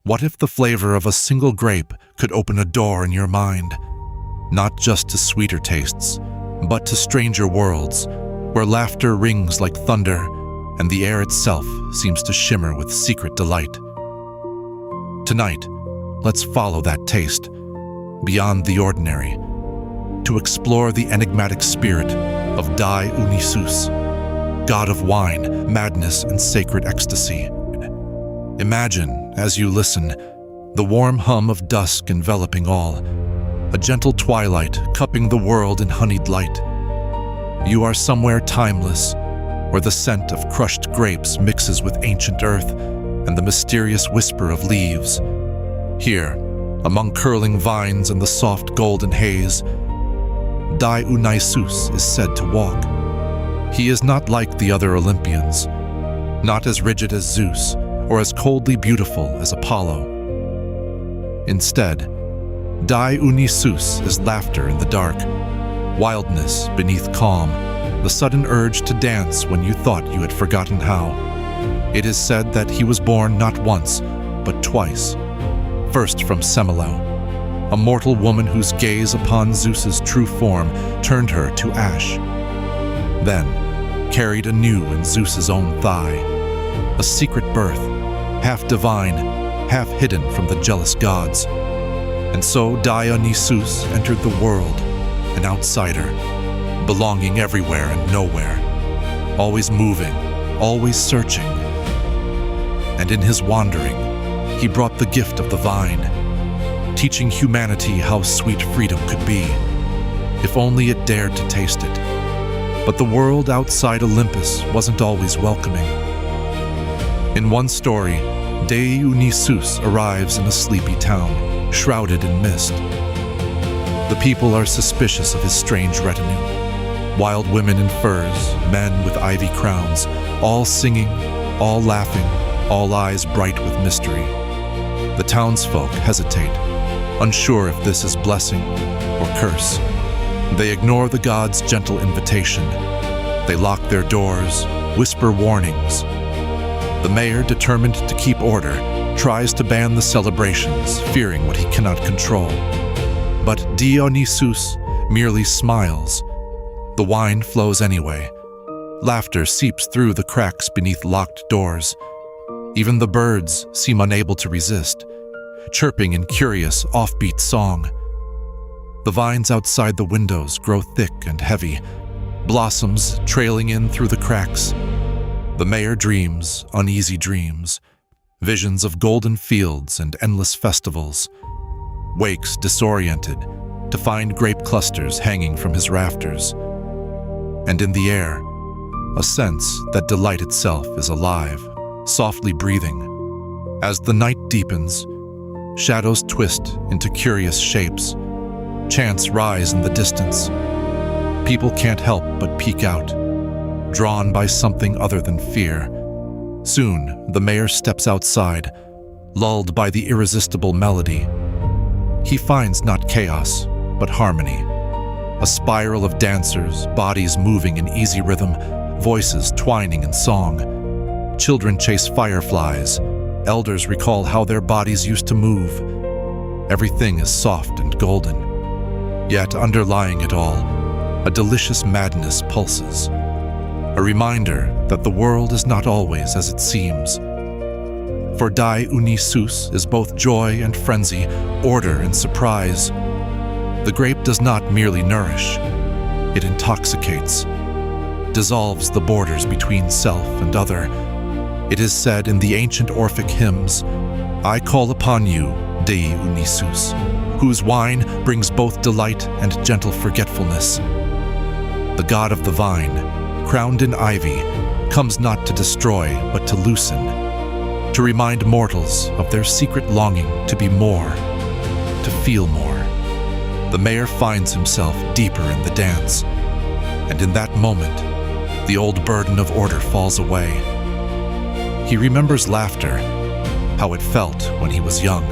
What if the flavor of a single grape could open a door in your mind, not just to sweeter tastes, but to stranger worlds, where laughter rings like thunder and the air itself seems to shimmer with secret delight? Tonight, let's follow that taste, beyond the ordinary, to explore the enigmatic spirit of Dionysus, god of wine, madness, and sacred ecstasy. Imagine, as you listen, the warm hum of dusk enveloping all, a gentle twilight cupping the world in honeyed light. You are somewhere timeless, where the scent of crushed grapes mixes with ancient earth and the mysterious whisper of leaves. Here, among curling vines and the soft golden haze, Dionysus is said to walk. He is not like the other Olympians, not as rigid as Zeus or as coldly beautiful as Apollo. Instead, Dionysus is laughter in the dark, wildness beneath calm, the sudden urge to dance when you thought you had forgotten how. It is said that he was born not once, but twice. First from Semele, a mortal woman whose gaze upon Zeus's true form turned her to ash. Then, carried anew in Zeus's own thigh, a secret birth, half divine, half hidden from the jealous gods. And so Dionysus entered the world, an outsider, belonging everywhere and nowhere, always moving, always searching. And in his wandering, he brought the gift of the vine, teaching humanity how sweet freedom could be, if only it dared to taste it. But the world outside Olympus wasn't always welcoming. In one story, Dionysus arrives in a sleepy town, shrouded in mist. The people are suspicious of his strange retinue. Wild women in furs, men with ivy crowns, all singing, all laughing, all eyes bright with mystery. The townsfolk hesitate, unsure if this is blessing or curse. They ignore the god's gentle invitation. They lock their doors, whisper warnings. The mayor, determined to keep order, tries to ban the celebrations, fearing what he cannot control. But Dionysus merely smiles. The wine flows anyway. Laughter seeps through the cracks beneath locked doors. Even the birds seem unable to resist, chirping in curious, offbeat song. The vines outside the windows grow thick and heavy, blossoms trailing in through the cracks. The mayor dreams uneasy dreams, visions of golden fields and endless festivals. Wakes disoriented to find grape clusters hanging from his rafters. And in the air, a sense that delight itself is alive, softly breathing. As the night deepens, shadows twist into curious shapes. Chants rise in the distance. People can't help but peek out, drawn by something other than fear. Soon, the mayor steps outside, lulled by the irresistible melody. He finds not chaos, but harmony. A spiral of dancers, bodies moving in easy rhythm, voices twining in song. Children chase fireflies. Elders recall how their bodies used to move. Everything is soft and golden. Yet underlying it all, a delicious madness pulses. A reminder that the world is not always as it seems. For Dionysus is both joy and frenzy, order and surprise. The grape does not merely nourish, it intoxicates, dissolves the borders between self and other. It is said in the ancient Orphic hymns, "I call upon you, Dionysus, whose wine brings both delight and gentle forgetfulness." The god of the vine, crowned in ivy, comes not to destroy, but to loosen, to remind mortals of their secret longing to be more, to feel more. The mayor finds himself deeper in the dance, and in that moment, the old burden of order falls away. He remembers laughter, how it felt when he was young,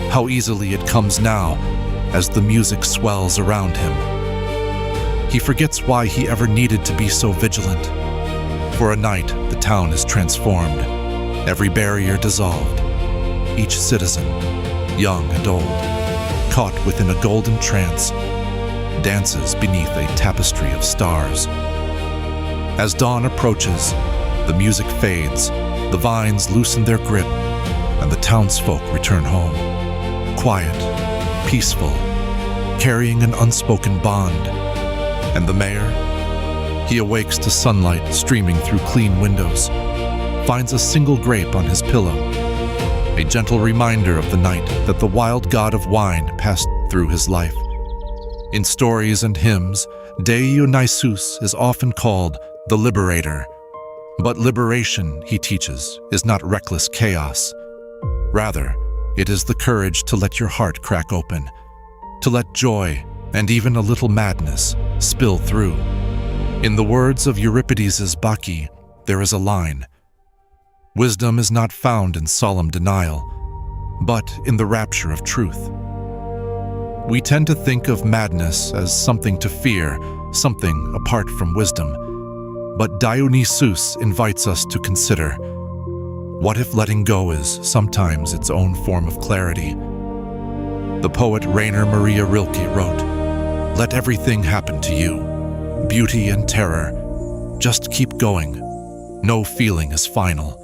how easily it comes now as the music swells around him. He forgets why he ever needed to be so vigilant. For a night, the town is transformed, every barrier dissolved. each citizen, young and old, caught within a golden trance, dances beneath a tapestry of stars. As dawn approaches, the music fades, the vines loosen their grip, and the townsfolk return home, quiet, peaceful, carrying an unspoken bond. And the mayor? He awakes to sunlight streaming through clean windows, finds a single grape on his pillow, a gentle reminder of the night that the wild god of wine passed through his life. In stories and hymns, Dionysus is often called the Liberator. But liberation, he teaches, is not reckless chaos. Rather, it is the courage to let your heart crack open, to let joy and even a little madness spill through. In the words of Euripides' Bacchae, there is a line: wisdom is not found in solemn denial, but in the rapture of truth. We tend to think of madness as something to fear, something apart from wisdom. But Dionysus invites us to consider, what if letting go is sometimes its own form of clarity? The poet Rainer Maria Rilke wrote, "Let everything happen to you, beauty and terror, just keep going. No feeling is final."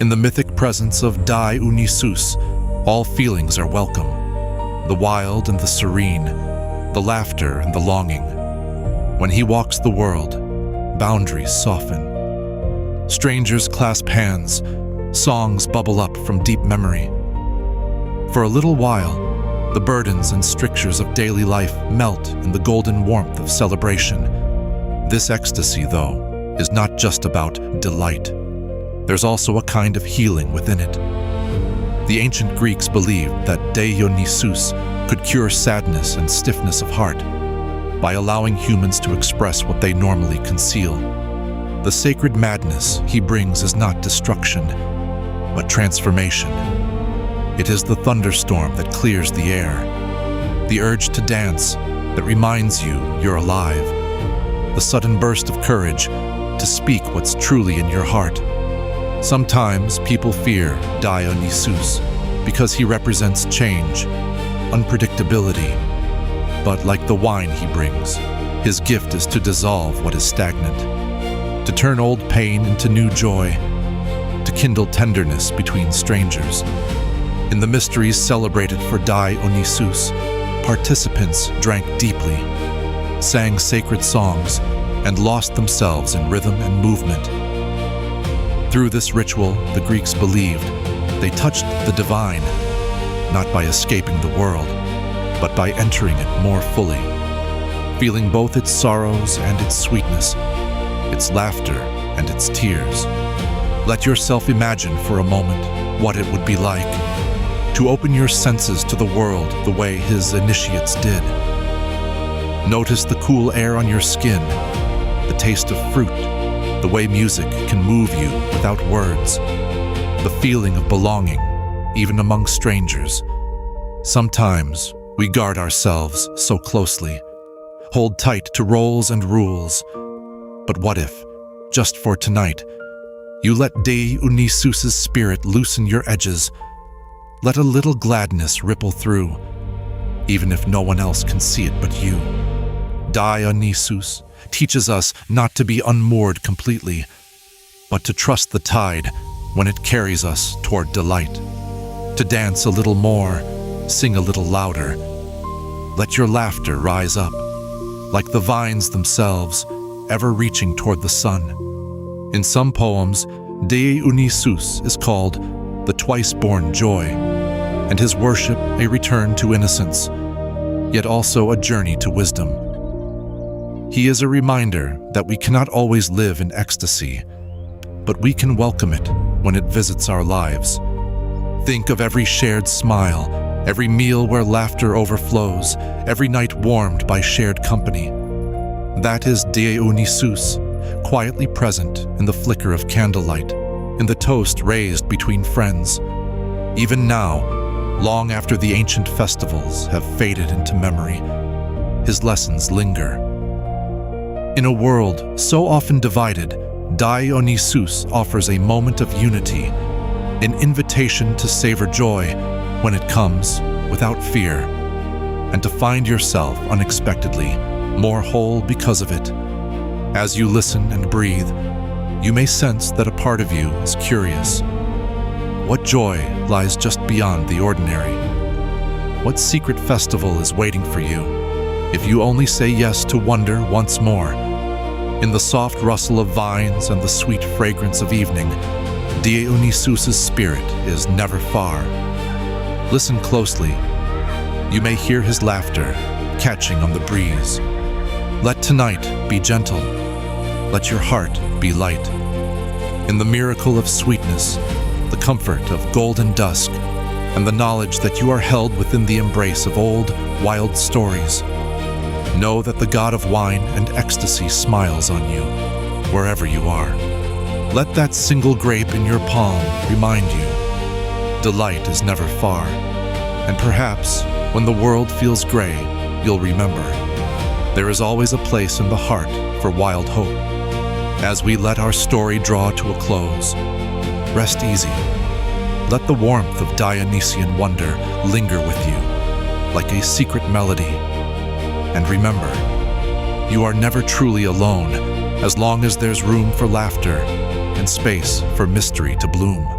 In the mythic presence of Dionysus, all feelings are welcome. The wild and the serene, the laughter and the longing. When he walks the world, boundaries soften. Strangers clasp hands, songs bubble up from deep memory. For a little while, the burdens and strictures of daily life melt in the golden warmth of celebration. This ecstasy, though, is not just about delight. There's also a kind of healing within it. The ancient Greeks believed that Dionysus could cure sadness and stiffness of heart by allowing humans to express what they normally conceal. The sacred madness he brings is not destruction, but transformation. It is the thunderstorm that clears the air, the urge to dance that reminds you you're alive, the sudden burst of courage to speak what's truly in your heart. Sometimes people fear Dionysus because he represents change, unpredictability. But like the wine he brings, his gift is to dissolve what is stagnant, to turn old pain into new joy, to kindle tenderness between strangers. In the mysteries celebrated for Dionysus, participants drank deeply, sang sacred songs, and lost themselves in rhythm and movement. Through this ritual, the Greeks believed they touched the divine, not by escaping the world, but by entering it more fully, feeling both its sorrows and its sweetness, its laughter and its tears. Let yourself imagine for a moment what it would be like to open your senses to the world the way his initiates did. Notice the cool air on your skin, the taste of fruit, the way music can move you without words, the feeling of belonging, even among strangers. Sometimes we guard ourselves so closely, hold tight to roles and rules. But what if, just for tonight, you let Dionysus' spirit loosen your edges, let a little gladness ripple through, even if no one else can see it but you. Dionysus teaches us not to be unmoored completely, but to trust the tide when it carries us toward delight, to dance a little more, sing a little louder. Let your laughter rise up, like the vines themselves, ever reaching toward the sun. In some poems, Dionysus is called the twice-born joy, and his worship a return to innocence, yet also a journey to wisdom. He is a reminder that we cannot always live in ecstasy, but we can welcome it when it visits our lives. Think of every shared smile, every meal where laughter overflows, every night warmed by shared company. That is Dionysus, quietly present in the flicker of candlelight, in the toast raised between friends. Even now, long after the ancient festivals have faded into memory, his lessons linger. In a world so often divided, Dionysus offers a moment of unity, an invitation to savor joy when it comes without fear, and to find yourself unexpectedly more whole because of it. As you listen and breathe, you may sense that a part of you is curious. What joy lies just beyond the ordinary? What secret festival is waiting for you if you only say yes to wonder once more? In the soft rustle of vines and the sweet fragrance of evening, Dionysus's spirit is never far. Listen closely. You may hear his laughter catching on the breeze. Let tonight be gentle. Let your heart be light. In the miracle of sweetness, the comfort of golden dusk, and the knowledge that you are held within the embrace of old, wild stories, know that the God of wine and ecstasy smiles on you, wherever you are. Let that single grape in your palm remind you, delight is never far, and perhaps, when the world feels gray, you'll remember, there is always a place in the heart for wild hope. As we let our story draw to a close, rest easy. Let the warmth of Dionysian wonder linger with you, like a secret melody. And remember, you are never truly alone as long as there's room for laughter and space for mystery to bloom.